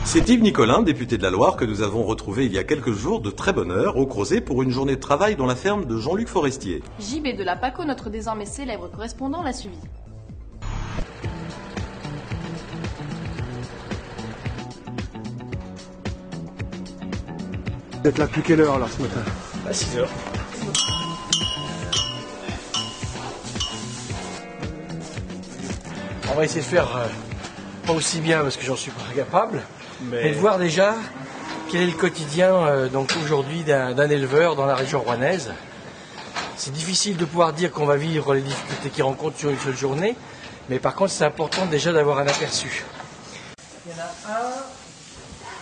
C'est Yves Nicolin, député de la Loire, que nous avons retrouvé il y a quelques jours de très bonne heure au Crozet pour une journée de travail dans la ferme de Jean-Luc Forestier. JB de la PACO, notre désormais célèbre correspondant, l'a suivi. Vous êtes là depuis quelle heure alors ce matin? À 6 heures. On va essayer de faire pas aussi bien parce que j'en suis pas capable, mais de voir déjà quel est le quotidien donc aujourd'hui d'un éleveur dans la région rouennaise. C'est difficile de pouvoir dire qu'on va vivre les difficultés qu'il rencontre sur une seule journée, mais par contre c'est important déjà d'avoir un aperçu. Il y en a un,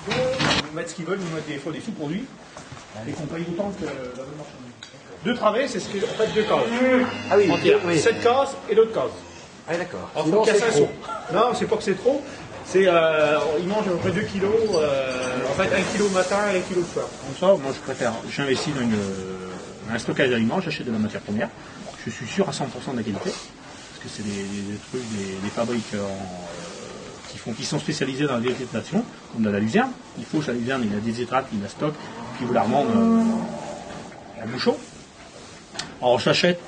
deux, ils nous mettent ce qu'ils veulent, ils nous mettent des sous pour lui, et qu'on paye autant que la bonne marchandise. Deux travées, c'est ce qui est en fait deux cases. Ah oui, oui. Cette case et l'autre case. Ah d'accord. Alors, faut casser un saut. Non, c'est pas que c'est trop. C'est, il mange à peu près 2 kilos, en fait 1 kilo le matin et 1 kilo le soir. Comme ça, moi je préfère, j'investis dans un stockage d'aliments, j'achète de la matière première, je suis sûr à 100% de la qualité, parce que c'est des trucs, des fabriques qui sont spécialisés dans la déshydratation, comme dans la luzerne. Il faut, chez la luzerne, il la déshydrate, il la stocke, puis vous la revend à bouchon. Alors j'achète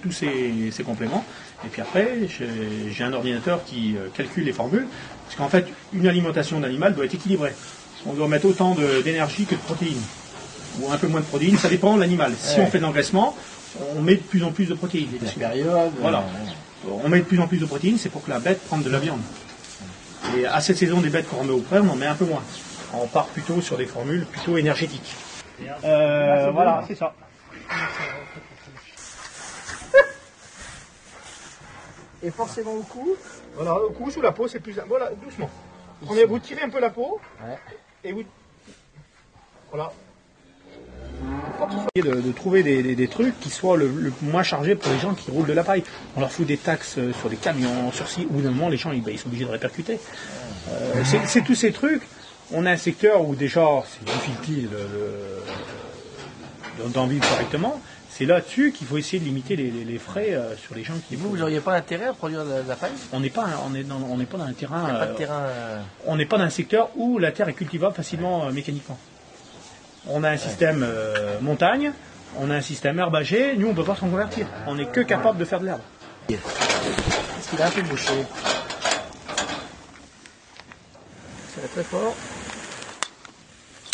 tous ces compléments, et puis après j'ai un ordinateur qui calcule les formules, parce qu'en fait une alimentation d'animal doit être équilibrée. On doit mettre autant d'énergie que de protéines, ou un peu moins de protéines, ça dépend de l'animal. Si on fait de l'engraissement, on met de plus en plus de protéines. Voilà. On met de plus en plus de protéines, c'est pour que la bête prenne de la viande. Et à cette saison des bêtes qu'on remet au pré, on en met un peu moins. On part plutôt sur des formules plutôt énergétiques. Voilà, c'est ça. Et forcément au cou. Voilà, au cou, sous la peau, c'est plus... Voilà, doucement. Vous tirez un peu la peau, et vous... Voilà. De trouver des trucs qui soient le moins chargés pour les gens qui roulent de la paille. On leur fout des taxes sur les camions, sur ci, au bout d'un moment, les gens ils sont obligés de répercuter. C'est tous ces trucs. On a un secteur où déjà, c'est difficile d'en vivre correctement. C'est là-dessus qu'il faut essayer de limiter les frais sur les gens qui... Vous n'auriez pas intérêt à produire de la paille? On n'est pas dans un terrain... On n'est pas dans un secteur où la terre est cultivable facilement mécaniquement. On a un système montagne, on a un système herbager, nous on ne peut pas s'en convertir. On n'est que capable de faire de l'herbe. Est-ce qu'il a un peu bouché? Ça va très fort.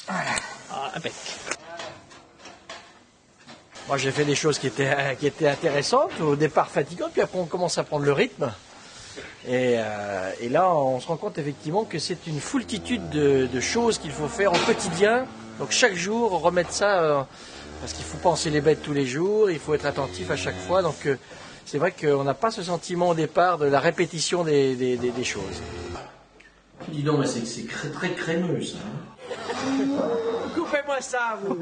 Voilà. Ah, impec. Moi j'ai fait des choses qui étaient intéressantes, au départ fatigantes, puis après on commence à prendre le rythme. Et là on se rend compte effectivement que c'est une foultitude de choses qu'il faut faire au quotidien. Donc chaque jour remettre ça, parce qu'il faut penser les bêtes tous les jours, il faut être attentif à chaque fois. Donc c'est vrai qu'on n'a pas ce sentiment au départ de la répétition des choses. Dis donc, mais c'est très crémeux ça. Coupez-moi ça vous.